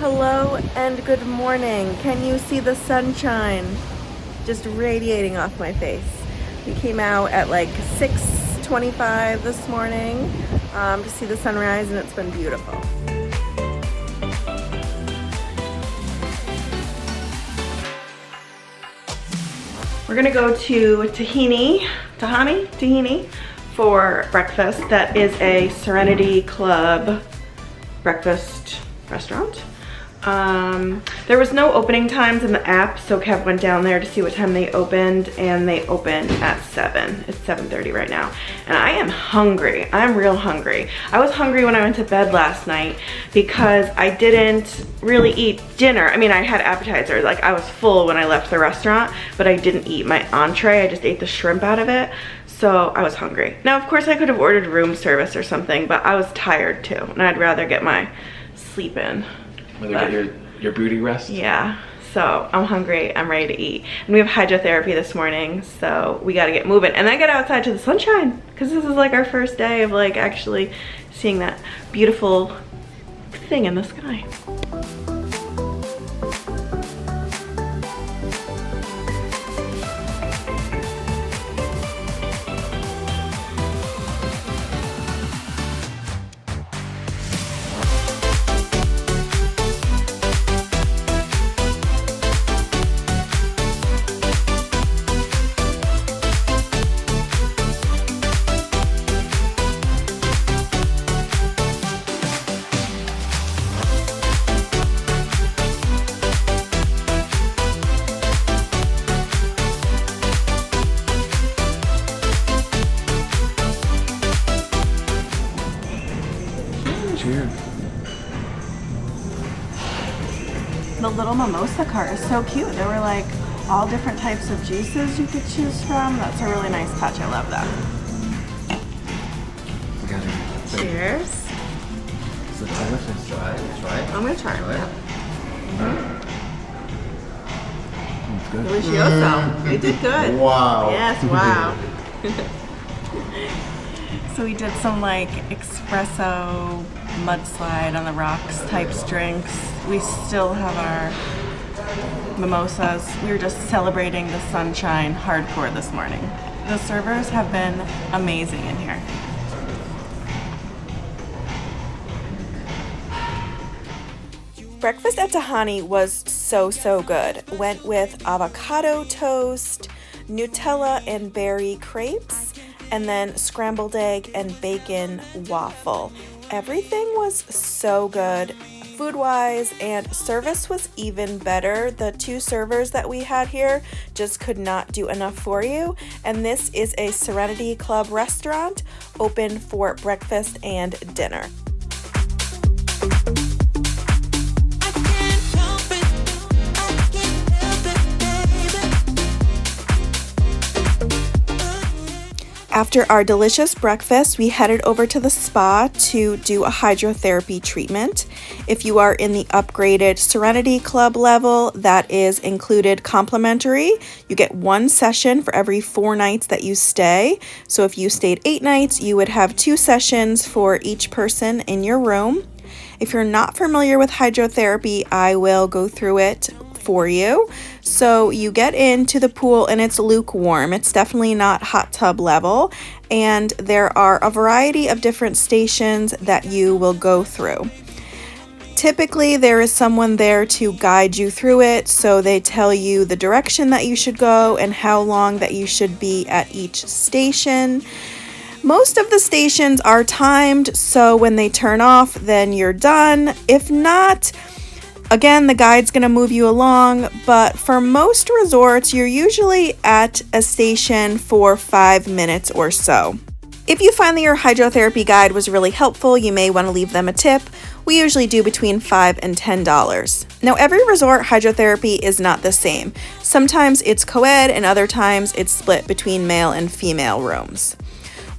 Hello and good morning. Can you see the sunshine just radiating off my face? We came out at like 6:25 this morning to see the sunrise, and it's been beautiful. We're gonna go to Tahani for breakfast. That is a Serenity Club breakfast restaurant. There was no opening times in the app, so Kev went down there to see what time they opened, and they opened at 7. It's 7:30 right now, and I am hungry. I'm real hungry. I was hungry when I went to bed last night because I didn't really eat dinner. I mean, I had appetizers. Like, I was full when I left the restaurant, but I didn't eat my entree. I just ate the shrimp out of it, so I was hungry. Now, of course, I could have ordered room service or something, but I was tired too, and I'd rather get my sleep in. Get your booty rest? Yeah, so I'm hungry, I'm ready to eat. And we have hydrotherapy this morning, so we gotta get moving. And then get outside to the sunshine, because this is like our first day of like actually seeing that beautiful thing in the sky. Cheers. The little mimosa cart is so cute. There were like all different types of juices you could choose from. That's a really nice touch. I love that. Got it. Cheers. It's delicious. Try it. I'm gonna try it. Yeah. It's good. Delicioso. They did good. Wow. Yes, wow. So we did some like espresso mudslide on the rocks types drinks. We still have our mimosas. We were just celebrating the sunshine hardcore this morning. The servers have been amazing in here. Breakfast at Tahani was so good. Went with avocado toast, Nutella and berry crepes, and then scrambled egg and bacon waffle. Everything was so good food-wise, and service was even better. The 2 servers that we had here just could not do enough for you. And this is a Serenity Club restaurant open for breakfast and dinner. After our delicious breakfast, we headed over to the spa to do a hydrotherapy treatment. If you are in the upgraded Serenity Club level, that is included complimentary. You get 1 session for every 4 nights that you stay. So if you stayed 8 nights, you would have 2 sessions for each person in your room. If you're not familiar with hydrotherapy, I will go through it for you. So you get into the pool and it's lukewarm. It's definitely not hot tub level, and there are a variety of different stations that you will go through. Typically there is someone there to guide you through it, so they tell you the direction that you should go and how long that you should be at each station. Most of the stations are timed, so when they turn off, then you're done. If not, again, the guide's going to move you along, but for most resorts, you're usually at a station for 5 minutes or so. If you find that your hydrotherapy guide was really helpful, you may want to leave them a tip. We usually do between $5 and $10. Now, every resort hydrotherapy is not the same. Sometimes it's co-ed, and other times it's split between male and female rooms.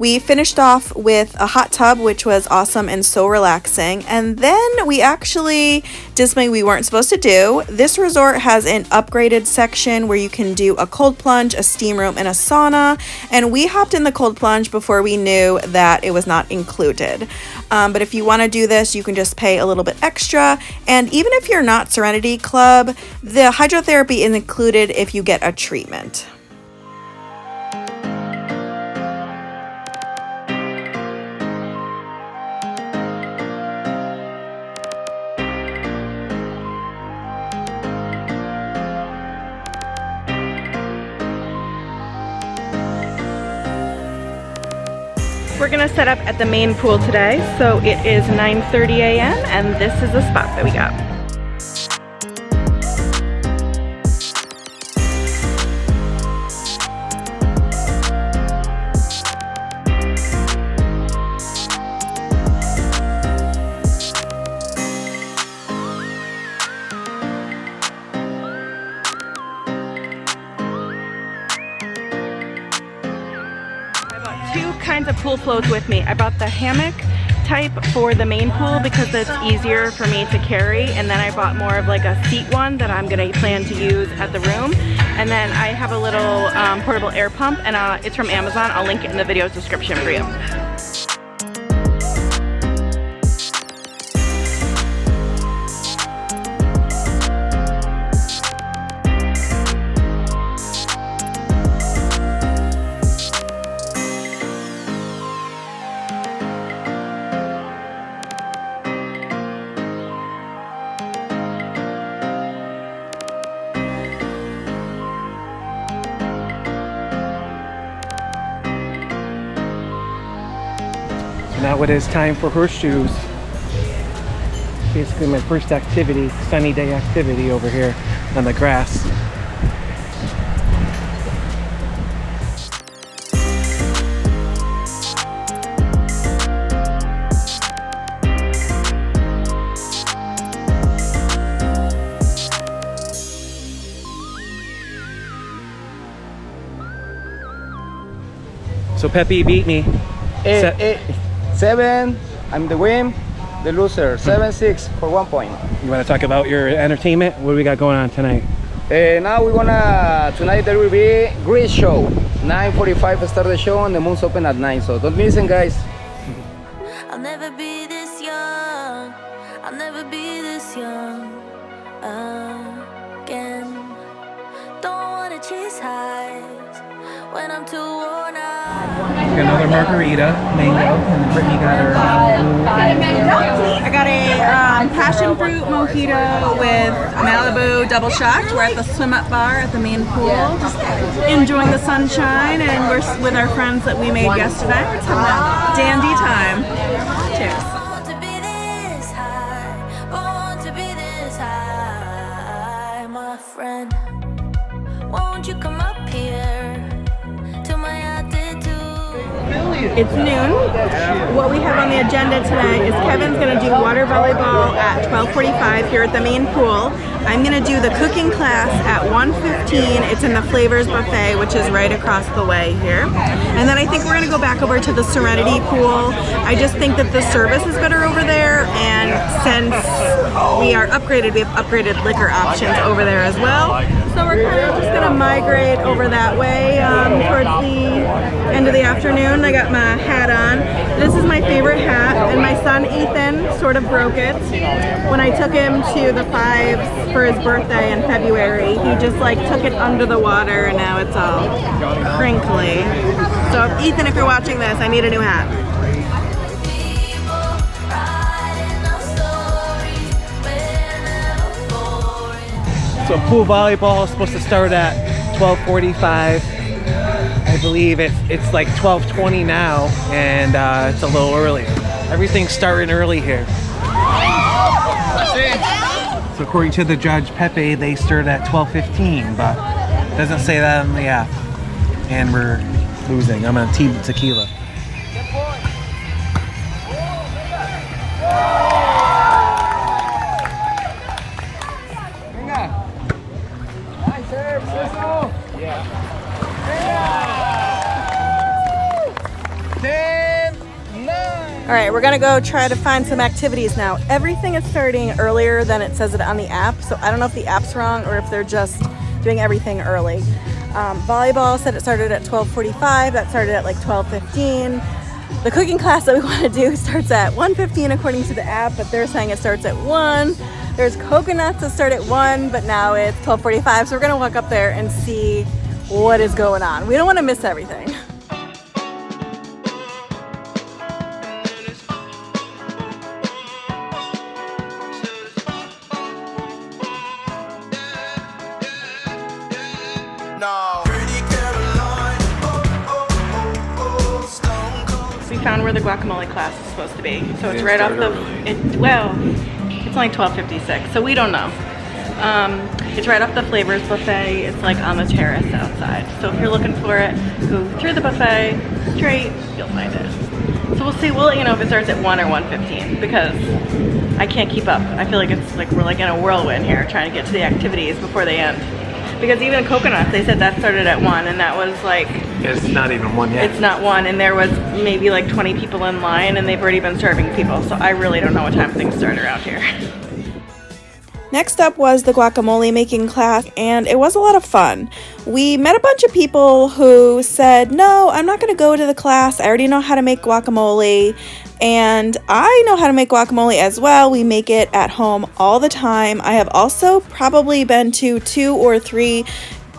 We finished off with a hot tub, which was awesome and so relaxing. And then we actually did something we weren't supposed to do. This resort has an upgraded section where you can do a cold plunge, a steam room, and a sauna. And we hopped in the cold plunge before we knew that it was not included. But if you want to do this, you can just pay a little bit extra. And even if you're not Serenity Club, the hydrotherapy is included if you get a treatment. We're gonna set up at the main pool today. So it is 9:30 a.m. and this is the spot that we got. Two kinds of pool floats with me. I bought the hammock type for the main pool because it's easier for me to carry, and then I bought more of like a seat one that I'm gonna plan to use at the room. And then I have a little portable air pump, and it's from Amazon. I'll link it in the video's description for you. Now it is time for horseshoes. Basically my first activity, sunny day activity over here on the grass. So Pepe beat me. 7, I'm the win, the loser. 7-6 for 1 point. You want to talk about your entertainment? What do we got going on tonight? Now tonight there will be Grease Show. 9:45 start the show and the moon's open at 9, so don't listen, guys. I'll never be this young. I'll never be this young again. Don't wanna chase highs when I'm too worn out. Another margarita, mango, and Brittany got her. I got a passion fruit mojito with Malibu double shot. We're at the swim up bar at the main pool, just enjoying the sunshine, and we're with our friends that we made yesterday. We're just having a dandy time. Cheers. Born to be this high, born to be this high, my friend. Won't you come up here to my altitude? It's noon. What we have on the agenda today is Kevin's going to do water volleyball at 12:45 here at the main pool. I'm going to do the cooking class at 1:15. It's in the Flavors Buffet, which is right across the way here. And then I think we're going to go back over to the Serenity pool. I just think that the service is better over there, and since we are upgraded, we have upgraded liquor options over there as well. So we're kind of just going to migrate over that way towards the end of the afternoon. I got my hat on. This is my favorite hat, and my son Ethan sort of broke it when I took him to the Fives for his birthday in February. He just like took it under the water, and now it's all crinkly. So Ethan, if you're watching this, I need a new hat. So pool volleyball is supposed to start at 12:45. I believe it's like 12:20 now, and it's a little early. Everything's starting early here. So according to the judge Pepe, they started at 12:15, but it doesn't say that on the app. And we're losing. I'm on Team Tequila. Yeah. All right, we're gonna go try to find some activities now. Everything is starting earlier than it says it on the app, so I don't know if the app's wrong or if they're just doing everything early. Volleyball said it started at 12:45. That started at like 12:15. The cooking class that we want to do starts at 1:15 according to the app, but they're saying it starts at 1. There's coconuts that start at 1, but now it's 12:45, so we're gonna walk up there and see what is going on. We don't want to miss everything. We found where the guacamole class is supposed to be. So it's right off the, it's only 12:56, so we don't know. It's right off the flavors buffet. It's like on the terrace outside. So if you're looking for it, go through the buffet, straight, you'll find it. So we'll see, we'll let you know if it starts at 1 or 1:15 because I can't keep up. I feel like it's like we're like in a whirlwind here trying to get to the activities before they end. Because even coconuts, they said that started at 1 and that was like... It's not even 1 yet. It's not 1 and there was maybe like 20 people in line and they've already been serving people. So I really don't know what time things start around here. Next up was the guacamole making class, and it was a lot of fun. We met a bunch of people who said, no, I'm not going to go to the class. I already know how to make guacamole, and I know how to make guacamole as well. We make it at home all the time. I have also probably been to 2 or 3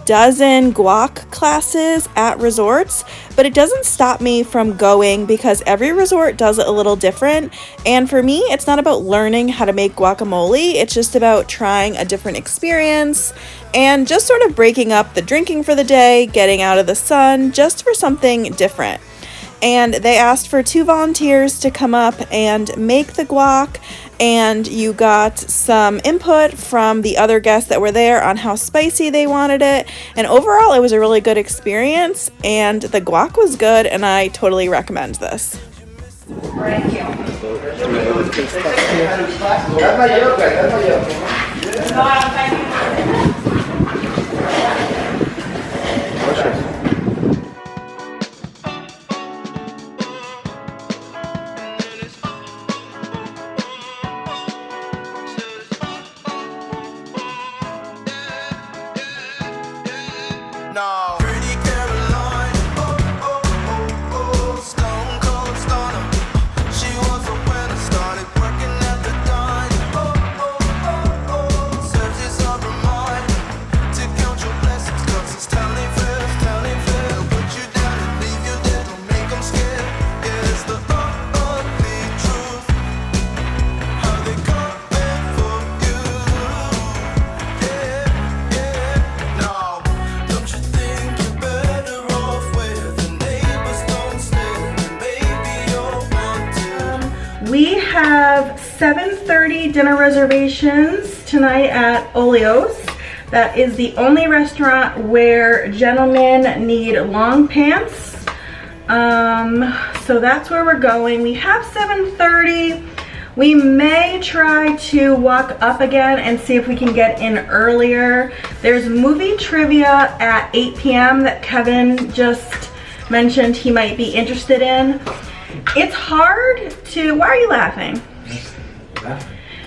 dozen guac classes at resorts, but it doesn't stop me from going because every resort does it a little different. And for me, it's not about learning how to make guacamole. It's just about trying a different experience and just sort of breaking up the drinking for the day, getting out of the sun, just for something different. And they asked for 2 volunteers to come up and make the guac, and you got some input from the other guests that were there on how spicy they wanted it. And overall, it was a really good experience, and the guac was good, and I totally recommend this. Thank you. We have 7:30 dinner reservations tonight at Olios. That is the only restaurant where gentlemen need long pants. So that's where we're going. We have 7:30. We may try to walk up again and see if we can get in earlier. There's movie trivia at 8 p.m. that Kevin just mentioned he might be interested in. It's hard to, why are you laughing?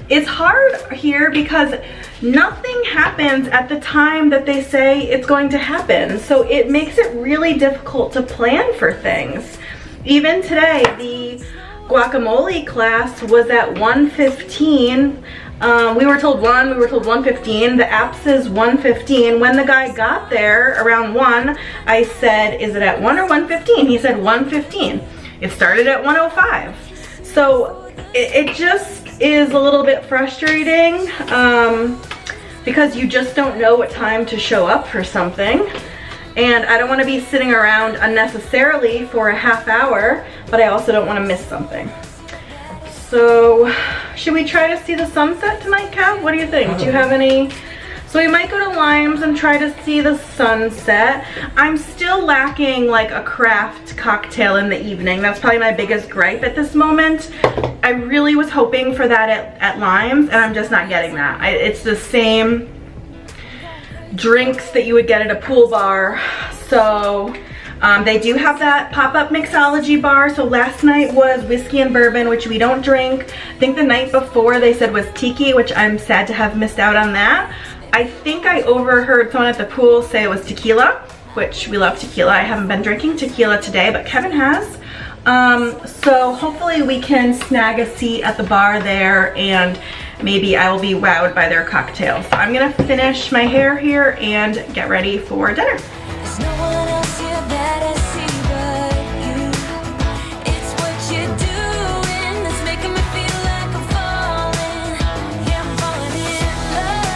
It's hard here because nothing happens at the time that they say it's going to happen. So it makes it really difficult to plan for things. Even today, the guacamole class was at 1:15. We were told 1, we were told 1:15. The app says 1:15. When the guy got there around 1, I said, is it at 1 or 1:15? He said 1:15. It started at 1:05. So it just is a little bit frustrating because you just don't know what time to show up for something. And I don't want to be sitting around unnecessarily for a half hour, but I also don't want to miss something. So should we try to see the sunset tonight, Kev? What do you think? Do you have any? So we might go to Limes and try to see the sunset. I'm still lacking like a craft cocktail in the evening. That's probably my biggest gripe at this moment. I really was hoping for that at Limes, and I'm just not getting that. It's the same drinks that you would get at a pool bar. So They do have that pop-up mixology bar. So last night was whiskey and bourbon, which we don't drink. I think the night before they said was tiki, which I'm sad to have missed out on that. I think I overheard someone at the pool say it was tequila, which we love tequila. I haven't been drinking tequila today, but Kevin has. So hopefully we can snag a seat at the bar there, and maybe I will be wowed by their cocktails. So I'm gonna finish my hair here and get ready for dinner. There's no one else here that I see but you. It's what you're doing that's making me feel like I'm falling. Yeah, I'm falling in love.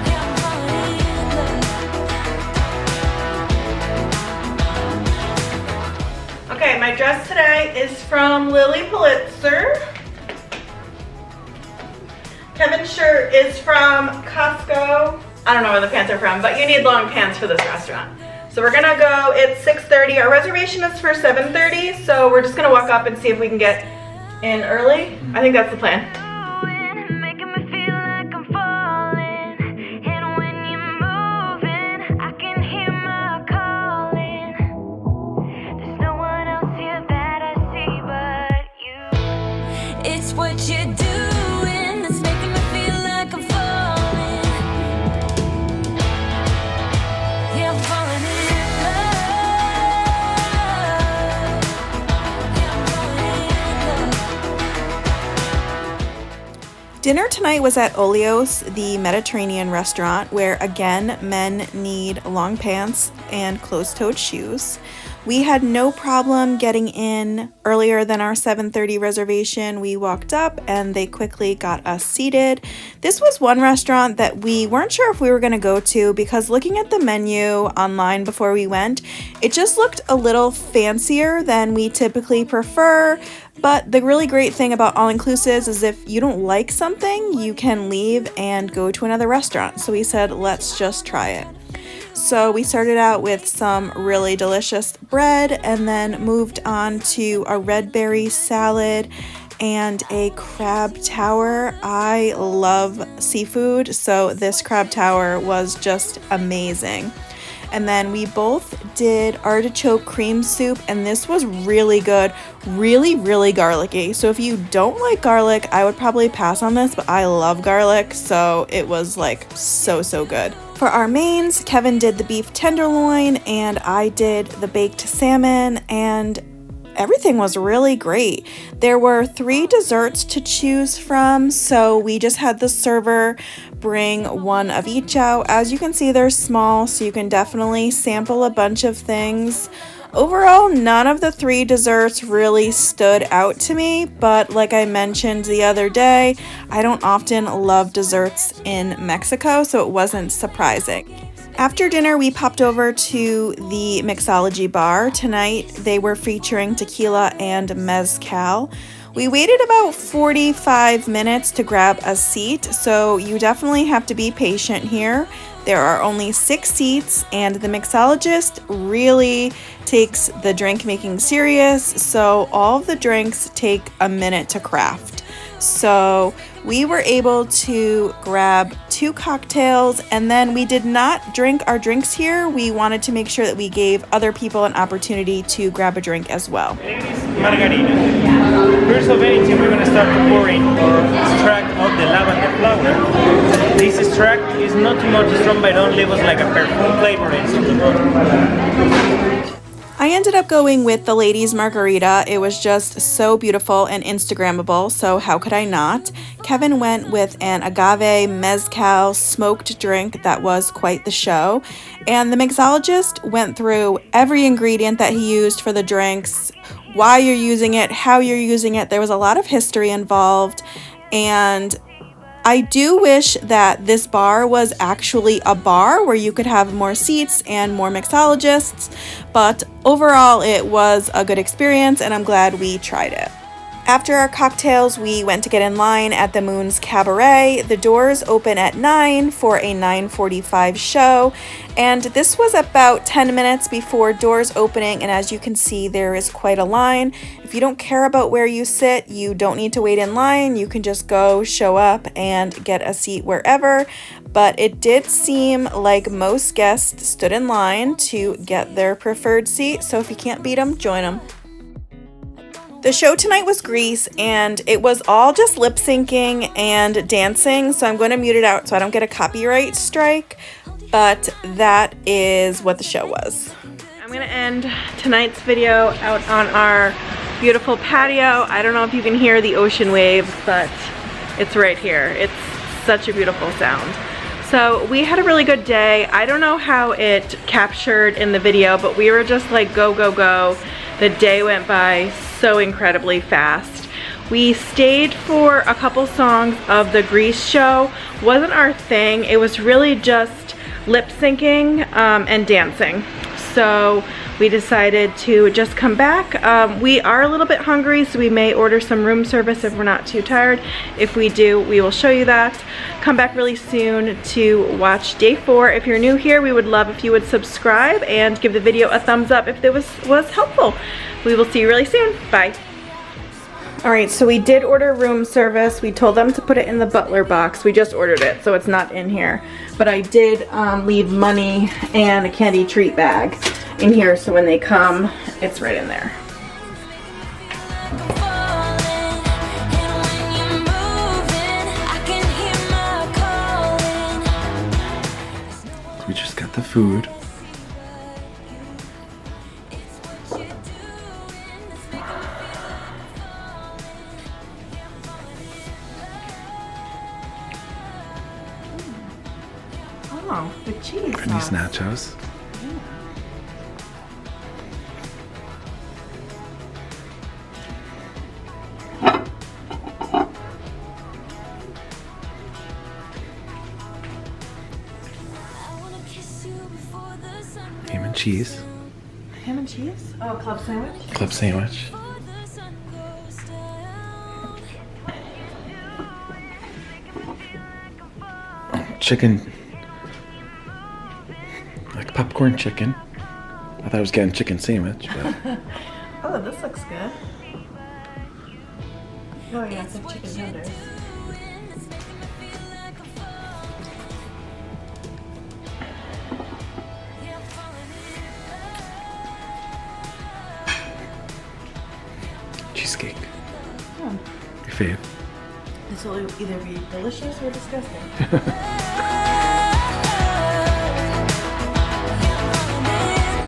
Yeah, I'm falling in love. Okay, my dress today is from Lily Pulitzer. Kevin's shirt is from Costco. I don't know where the pants are from, but you need long pants for this restaurant. So we're gonna go, it's 6:30. Our reservation is for 7:30, so we're just gonna walk up and see if we can get in early. I think that's the plan. Making me feel like I'm falling. And when you're moving, I can hear my calling. There's no one else here that I see but you. It's what you're doing that's making me feel like I'm falling. Yeah, I'm falling in love. Yeah, I'm falling in love. Dinner tonight was at Olios, the Mediterranean restaurant, where again, men need long pants and closed-toed shoes. We had no problem getting in earlier than our 7:30 reservation. We walked up and they quickly got us seated. This was one restaurant that we weren't sure if we were going to go to because looking at the menu online before we went, it just looked a little fancier than we typically prefer. But the really great thing about all-inclusives is if you don't like something, you can leave and go to another restaurant. So we said, let's just try it. So we started out with some really delicious bread and then moved on to a red berry salad and a crab tower. I love seafood, so this crab tower was just amazing. And then we both did artichoke cream soup, and this was really good, really, really garlicky. So if you don't like garlic, I would probably pass on this, but I love garlic, so it was like so good. For our mains, Kevin did the beef tenderloin and I did the baked salmon, and everything was really great. There were 3 desserts to choose from, so we just had the server bring one of each out. As you can see, they're small, so you can definitely sample a bunch of things. Overall, none of the 3 desserts really stood out to me, but like I mentioned the other day, I don't often love desserts in Mexico, so it wasn't surprising. After dinner, we popped over to the Mixology bar. Tonight, they were featuring tequila and mezcal. We waited about 45 minutes to grab a seat, so you definitely have to be patient here. There are only 6 seats, and the mixologist really takes the drink making serious, so all of the drinks take a minute to craft. So we were able to grab 2 cocktails, and then we did not drink our drinks here. We wanted to make sure that we gave other people an opportunity to grab a drink as well. Margarita. First of anything, we're going to start pouring our extract of the lavender flower. This extract is not too much strong, but it don't leave us like a perfume flavorings on the bottom. I ended up going with the ladies margarita. It was just so beautiful and Instagrammable, so how could I not? Kevin went with an agave mezcal smoked drink that was quite the show. And the mixologist went through every ingredient that he used for the drinks, why you're using it, how you're using it. There was a lot of history involved, and I do wish that this bar was actually a bar where you could have more seats and more mixologists, but overall it was a good experience and I'm glad we tried it. After our cocktails, we went to get in line at the Moon's Cabaret. The doors open at 9 for a 9:45 show, and this was about 10 minutes before doors opening, and as you can see, there is quite a line. If you don't care about where you sit, you don't need to wait in line. You can just go, show up, and get a seat wherever, but it did seem like most guests stood in line to get their preferred seat, so if you can't beat them, join them. The show tonight was Grease, and it was all just lip syncing and dancing, so I'm going to mute it out so I don't get a copyright strike, but that is what the show was. I'm going to end tonight's video out on our beautiful patio. I don't know if you can hear the ocean waves, but it's right here. It's such a beautiful sound. So we had a really good day. I don't know how it captured in the video, but we were just like go, go, go. The day went by so incredibly fast. We stayed for a couple songs of the Grease show. Wasn't our thing. It was really just lip syncing and dancing. So we decided to just come back. We are a little bit hungry, so we may order some room service if we're not too tired. If we do, we will show you that. Come back really soon to watch day 4. If you're new here, we would love if you would subscribe and give the video a thumbs up if it was helpful. We will see you really soon. Bye. All right, so we did order room service. We told them to put it in the butler box. We just ordered it, so it's not in here. But I did leave money and a candy treat bag in here, so when they come, it's right in there. We just got the food. Oh, the cheese And these nachos. Ham and cheese. Ham and cheese? Oh, club sandwich? Club sandwich. Chicken. Like popcorn chicken. I thought I was getting chicken sandwich, but Oh, this looks good. Oh yeah, it's like chicken tenders. cheesecake. Oh. Your fave. This will either be delicious or disgusting.